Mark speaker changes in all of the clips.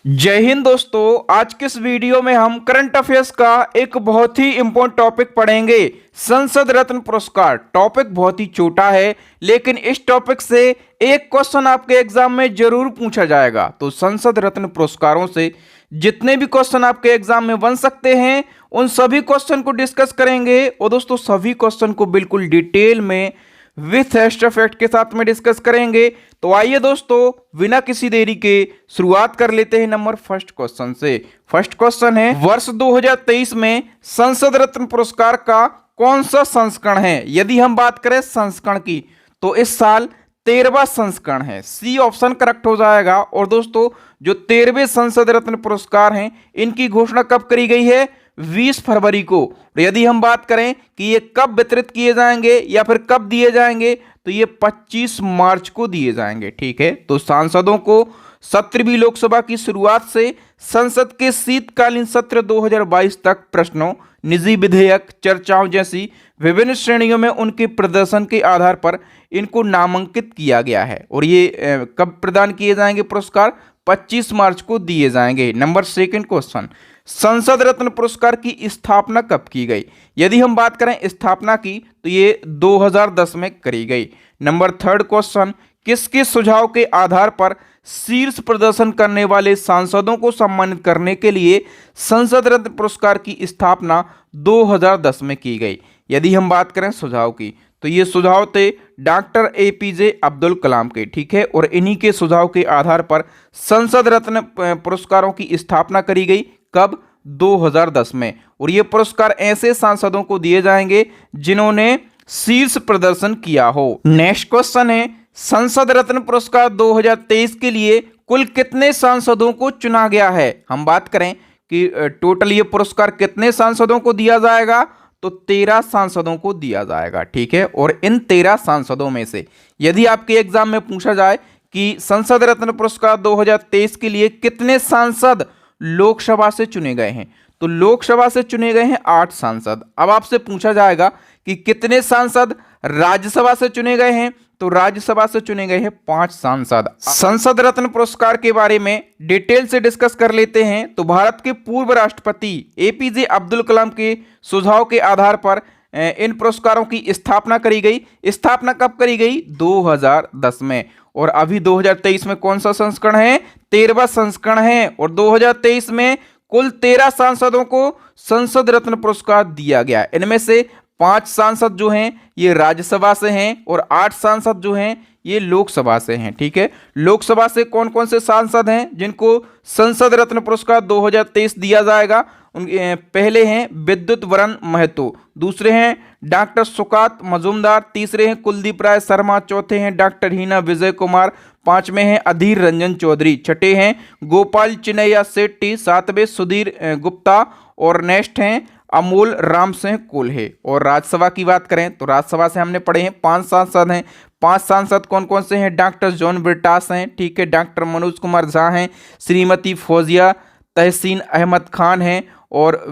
Speaker 1: जय हिंद दोस्तों। आज के इस वीडियो में हम करंट अफेयर्स का एक बहुत ही इंपॉर्टेंट टॉपिक पढ़ेंगे, संसद रत्न पुरस्कार। टॉपिक बहुत ही छोटा है, लेकिन इस टॉपिक से एक क्वेश्चन आपके एग्जाम में जरूर पूछा जाएगा। तो संसद रत्न पुरस्कारों से जितने भी क्वेश्चन आपके एग्जाम में बन सकते हैं, उन सभी क्वेश्चन को डिस्कस करेंगे। और दोस्तों, सभी क्वेश्चन को बिल्कुल डिटेल में विथ एक्स्ट्रा फैक्ट के साथ में डिस्कस करेंगे। तो आइए दोस्तों, बिना किसी देरी के शुरुआत कर लेते हैं नंबर फर्स्ट क्वेश्चन से। फर्स्ट क्वेश्चन है, वर्ष 2023 में संसद रत्न पुरस्कार का कौन सा संस्करण है? यदि हम बात करें संस्करण की, तो इस साल 13वां संस्करण है। सी ऑप्शन करेक्ट हो जाएगा। और दोस्तों, जो 13वें संसद रत्न पुरस्कार हैं, इनकी घोषणा कब करी गई है? 20 फरवरी को। यदि हम बात करें कि ये कब वितरित किए जाएंगे या फिर कब दिए जाएंगे, तो ये 25 मार्च को दिए जाएंगे। ठीक है, तो सांसदों को 17वीं लोकसभा की शुरुआत से संसद के शीतकालीन सत्र 2022 तक प्रश्नों, निजी विधेयक, चर्चाओं जैसी विभिन्न श्रेणियों में उनके प्रदर्शन के आधार पर इनको नामांकित किया गया है। और ये कब प्रदान किए जाएंगे पुरस्कार? 25 मार्च को दिए जाएंगे। नंबर सेकंड क्वेश्चन, संसद रत्न पुरस्कार की स्थापना कब की गई? यदि हम बात करें स्थापना की, तो ये 2010 में करी गई। नंबर थर्ड क्वेश्चन, किसके सुझाव के आधार पर शीर्ष प्रदर्शन करने वाले सांसदों को सम्मानित करने के लिए संसद रत्न पुरस्कार की स्थापना 2010 में की गई? यदि हम बात करें सुझाव की, तो ये सुझाव थे डॉक्टर एपीजे अब्दुल कलाम के। ठीक है, और इन्हीं के सुझाव के आधार पर संसद रत्न पुरस्कारों की स्थापना करी गई। कब? 2010 में। और ये पुरस्कार ऐसे सांसदों को दिए जाएंगे जिन्होंने शीर्ष प्रदर्शन किया हो। नेक्स्ट क्वेश्चन है, संसद रत्न पुरस्कार 2023 के लिए कुल कितने सांसदों को चुना गया है? हम बात करें कि टोटल ये पुरस्कार कितने सांसदों को दिया जाएगा, तो 13 सांसदों को दिया जाएगा। ठीक है, और इन 13 सांसदों में से यदि आपके एग्जाम में पूछा जाए कि संसद रत्न पुरस्कार 2023 के लिए कितने सांसद लोकसभा से चुने गए हैं, तो लोकसभा से चुने गए हैं 8 सांसद। अब आपसे पूछा जाएगा कि कितने सांसद राज्यसभा से चुने गए हैं, तो राज्यसभा से चुने गए हैं 5 सांसद। संसद रत्न पुरस्कार के बारे में डिटेल से डिस्कस कर लेते हैं। तो भारत के पूर्व राष्ट्रपति एपीजे अब्दुल कलाम के सुझाव के आधार पर इन पुरस्कारों की स्थापना करी गई। स्थापना कब करी गई? 2010 में। और अभी 2023 में कौन सा संस्करण है? 13वां संस्करण है। और 2023 में कुल 13 सांसदों को संसद रत्न पुरस्कार दिया गया। इनमें से 5 सांसद जो हैं ये राज्यसभा से हैं, और 8 सांसद जो हैं ये लोकसभा से हैं। ठीक है, लोकसभा से कौन कौन से सांसद हैं जिनको संसद रत्न पुरस्कार 2023 दिया जाएगा? उनके पहले हैं विद्युत वरण महतो, दूसरे हैं डॉक्टर सुकात मजूमदार, तीसरे हैं कुलदीप राय शर्मा, चौथे हैं डॉक्टर हीना विजय कुमार, पांचवें हैं अधीर रंजन चौधरी, छठे हैं गोपाल चिनैया शेट्टी, सातवें सुधीर गुप्ता, और नेक्स्ट हैं अमोल राम सिंह कोल्हे। और राज्यसभा की बात करें, तो राज्यसभा से हमने पढ़े हैं 5 सांसद हैं। 5 सांसद कौन कौन से हैं? डॉक्टर जॉन ब्रिटास हैं, ठीक है, डॉक्टर मनोज कुमार झा हैं, श्रीमती फौजिया तहसीन अहमद खान हैं, और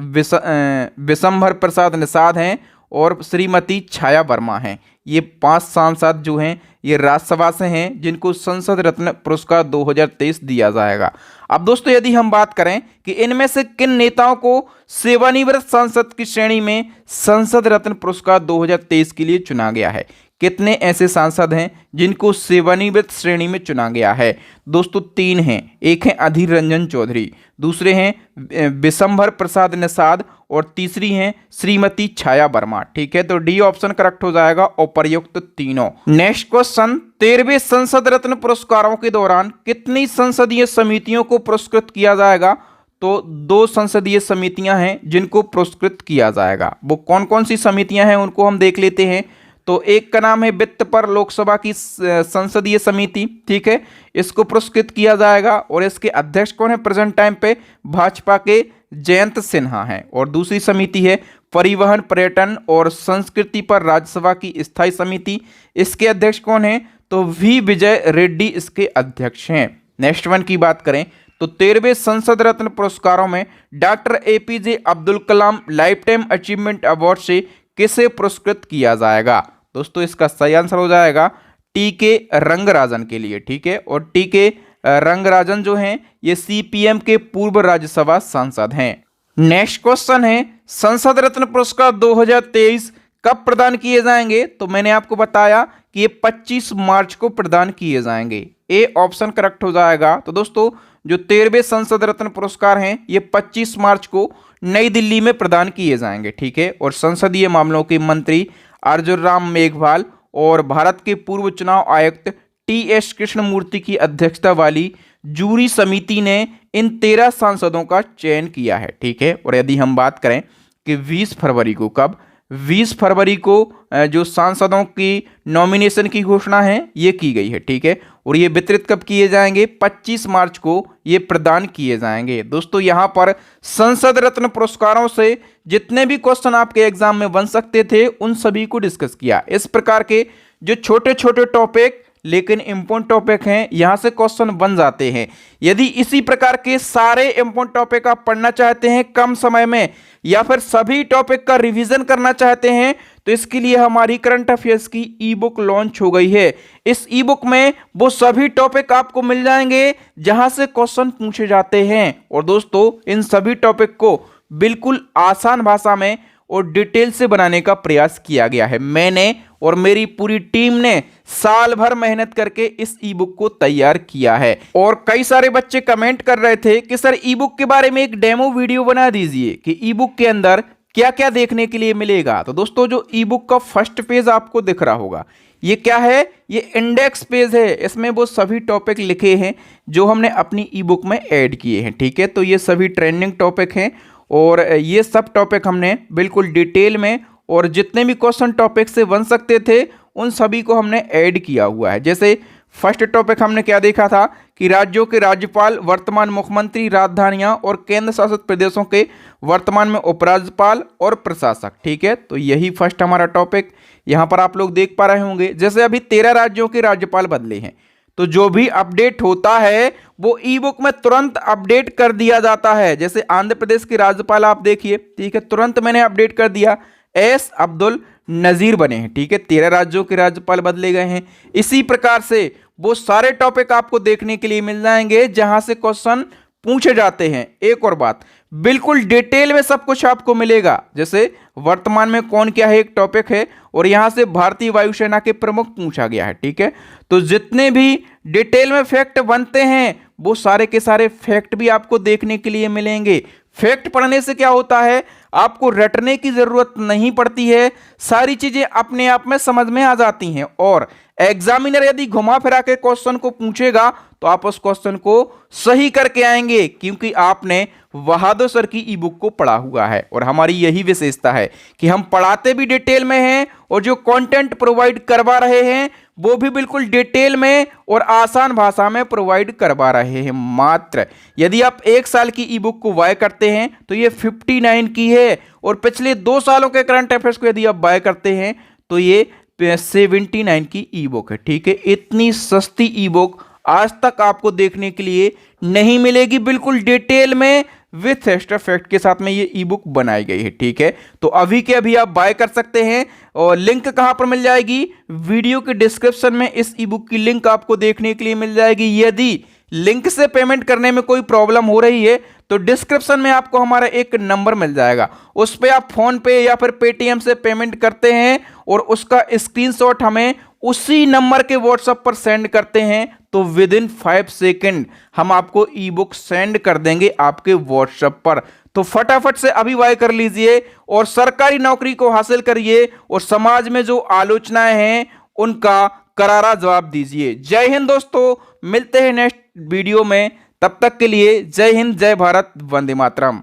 Speaker 1: विशंभर प्रसाद निषाद हैं, और श्रीमती छाया वर्मा हैं। ये 5 सांसद जो हैं ये राज्यसभा से हैं जिनको संसद रत्न पुरस्कार 2023 दिया जाएगा। अब दोस्तों, यदि हम बात करें कि इनमें से किन नेताओं को सेवानिवृत्त सांसद की श्रेणी में संसद रत्न पुरस्कार 2023 के लिए चुना गया है, कितने ऐसे सांसद हैं जिनको सेवानिवृत्त श्रेणी में चुना गया है? दोस्तों, 3 हैं। एक है अधीर रंजन चौधरी, दूसरे हैं विशंभर प्रसाद निषाद, और तीसरी हैं श्रीमती छाया वर्मा। ठीक है, तो डी ऑप्शन करेक्ट हो जाएगा, उपर्युक्त तीनों। नेक्स्ट क्वेश्चन, 13वें संसद रत्न पुरस्कारों के दौरान कितनी संसदीय समितियों को पुरस्कृत किया जाएगा? तो 2 संसदीय समितियां हैं जिनको पुरस्कृत किया जाएगा। वो कौन कौन सी समितियां हैं उनको हम देख लेते हैं। तो एक का नाम है वित्त पर लोकसभा की संसदीय समिति। ठीक है, इसको पुरस्कृत किया जाएगा, और इसके अध्यक्ष कौन है प्रेजेंट टाइम पे? भाजपा के जयंत सिन्हा हैं। और दूसरी समिति है परिवहन, पर्यटन और संस्कृति पर राज्यसभा की स्थायी समिति। इसके अध्यक्ष कौन है? तो वी विजय रेड्डी इसके अध्यक्ष हैं। नेक्स्ट वन की बात करें, तो 13वें संसद रत्न पुरस्कारों में doctor APJ Abdul Kalam life time achievement award से किसे पुरस्कृत किया जाएगा? दोस्तों, इसका सही आंसर हो जाएगा टीके रंगराजन के लिए। ठीक है, और टीके रंगराजन जो हैं ये सीपीएम के पूर्व राज्यसभा सांसद हैं। नेक्स्ट क्वेश्चन है संसद रत्न पुरस्कार 2023 कब प्रदान किए जाएंगे? तो मैंने आपको बताया कि ये 25 मार्च को प्रदान किए जाएंगे। ए ऑप्शन करेक्ट हो जाएगा। तो दोस्तों जो 13वें संसद रत्न पुरस्कार हैं ये 25 मार्च को नई दिल्ली में प्रदान किए जाएंगे, ठीक है। और संसदीय मामलों के मंत्री अर्जुन राम मेघवाल और भारत के पूर्व चुनाव आयुक्त टी.एस. कृष्णमूर्ति की अध्यक्षता वाली जूरी समिति ने इन 13 सांसदों का चयन किया है, ठीक है। और यदि हम बात करें कि 20 फरवरी को कब, 20 फरवरी को जो सांसदों की नॉमिनेशन की घोषणा है ये की गई है, ठीक है। और ये वितरित कब किए जाएंगे? 25 मार्च को ये प्रदान किए जाएंगे। दोस्तों यहाँ पर संसद रत्न पुरस्कारों से जितने भी क्वेश्चन आपके एग्जाम में बन सकते थे उन सभी को डिस्कस किया। इस प्रकार के जो छोटे छोटे टॉपिक लेकिन इंपॉर्टेंट टॉपिक हैं यहां से क्वेश्चन बन जाते हैं। यदि इसी प्रकार के सारे इंपॉर्टेंट टॉपिक आप पढ़ना चाहते हैं कम समय में या फिर सभी टॉपिक का रिवीजन करना चाहते हैं तो इसके लिए हमारी करंट अफेयर्स की ई बुक लॉन्च हो गई है। इस ई बुक में वो सभी टॉपिक आपको मिल जाएंगे जहां से क्वेश्चन पूछे जाते हैं। और दोस्तों इन सभी टॉपिक को बिल्कुल आसान भाषा में और डिटेल से बनाने का प्रयास किया गया है। मैंने और मेरी पूरी टीम ने साल भर मेहनत करके इस ई बुक को तैयार किया है। और कई सारे बच्चे कमेंट कर रहे थे कि सर ई बुक के बारे में एक डेमो वीडियो बना दीजिए कि ई बुक के अंदर क्या क्या देखने के लिए मिलेगा। तो दोस्तों जो ई बुक का फर्स्ट पेज आपको दिख रहा होगा ये क्या है? ये इंडेक्स पेज है। इसमें वो सभी टॉपिक लिखे हैं जो हमने अपनी ई बुक में ऐड किए हैं, ठीक है। तो ये सभी ट्रेंडिंग टॉपिक हैं और ये सब टॉपिक हमने बिल्कुल डिटेल में और जितने भी क्वेश्चन टॉपिक से बन सकते थे उन सभी को हमने ऐड किया हुआ है। जैसे फर्स्ट टॉपिक हमने क्या देखा था कि राज्यों के राज्यपाल, वर्तमान मुख्यमंत्री, राजधानियां और केंद्र शासित प्रदेशों के वर्तमान में उपराज्यपाल और प्रशासक, ठीक है। तो यही फर्स्ट हमारा टॉपिक यहाँ पर आप लोग देख पा रहे होंगे। जैसे अभी 13 राज्यों के राज्यपाल बदले हैं तो जो भी अपडेट होता है वो ई बुक में तुरंत अपडेट कर दिया जाता है। जैसे आंध्र प्रदेश के राज्यपाल आप देखिए, ठीक है, तुरंत मैंने अपडेट कर दिया, एस अब्दुल नजीर बने हैं, ठीक है। 13 राज्यों के राज्यपाल बदले गए हैं। इसी प्रकार से वो सारे टॉपिक आपको देखने के लिए मिल जाएंगे जहां से क्वेश्चन पूछे जाते हैं। एक और बात, बिल्कुल डिटेल में सब कुछ आपको मिलेगा। जैसे वर्तमान में कौन क्या है एक टॉपिक है और यहां से भारतीय वायुसेना के प्रमुख पूछा गया है, ठीक है। तो जितने भी डिटेल में फैक्ट बनते हैं वो सारे के सारे फैक्ट भी आपको देखने के लिए मिलेंगे। फैक्ट पढ़ने से क्या होता है, आपको रटने की जरूरत नहीं पड़ती है, सारी चीजें अपने आप में समझ में आ जाती हैं। और एग्जामिनर यदि घुमा फिरा के क्वेश्चन को पूछेगा तो आप उस क्वेश्चन को सही करके आएंगे क्योंकि आपने बहादुर सर की ई बुक को पढ़ा हुआ है। और हमारी यही विशेषता है कि हम पढ़ाते भी डिटेल में हैं और जो कंटेंट प्रोवाइड करवा रहे हैं वो भी बिल्कुल डिटेल में और आसान भाषा में प्रोवाइड करवा रहे हैं। मात्र यदि आप 1 साल की ई बुक को बाय करते हैं तो ये 59 की है और पिछले 2 सालों के करंट अफेयर्स को यदि आप बाय करते हैं तो ये 79 की ई बुक है, ठीक है। इतनी सस्ती ई बुक आज तक आपको देखने के लिए नहीं मिलेगी। बिल्कुल डिटेल में विथ एक्स्ट्रा फैक्ट के साथ में ये ई बुक बनाई गई है, ठीक है। तो अभी के अभी आप बाय कर सकते हैं। और लिंक कहां पर मिल जाएगी? वीडियो के डिस्क्रिप्शन में इस ई बुक की लिंक आपको देखने के लिए मिल जाएगी। यदि लिंक से पेमेंट करने में कोई प्रॉब्लम हो रही है तो डिस्क्रिप्शन में आपको हमारा एक नंबर मिल जाएगा, उस पर आप फोन पे या फिर पेटीएम से पेमेंट करते हैं और उसका स्क्रीनशॉट हमें उसी नंबर के व्हाट्सएप पर सेंड करते हैं तो विद इन 5 सेकंड हम आपको ई बुक सेंड कर देंगे आपके व्हाट्सएप पर। तो फटाफट से अभी बाय कर लीजिए और सरकारी नौकरी को हासिल करिए और समाज में जो आलोचनाएं हैं उनका करारा जवाब दीजिए। जय हिंद दोस्तों, मिलते हैं नेक्स्ट वीडियो में। तब तक के लिए जय हिंद, जय भारत, वंदे मातरम।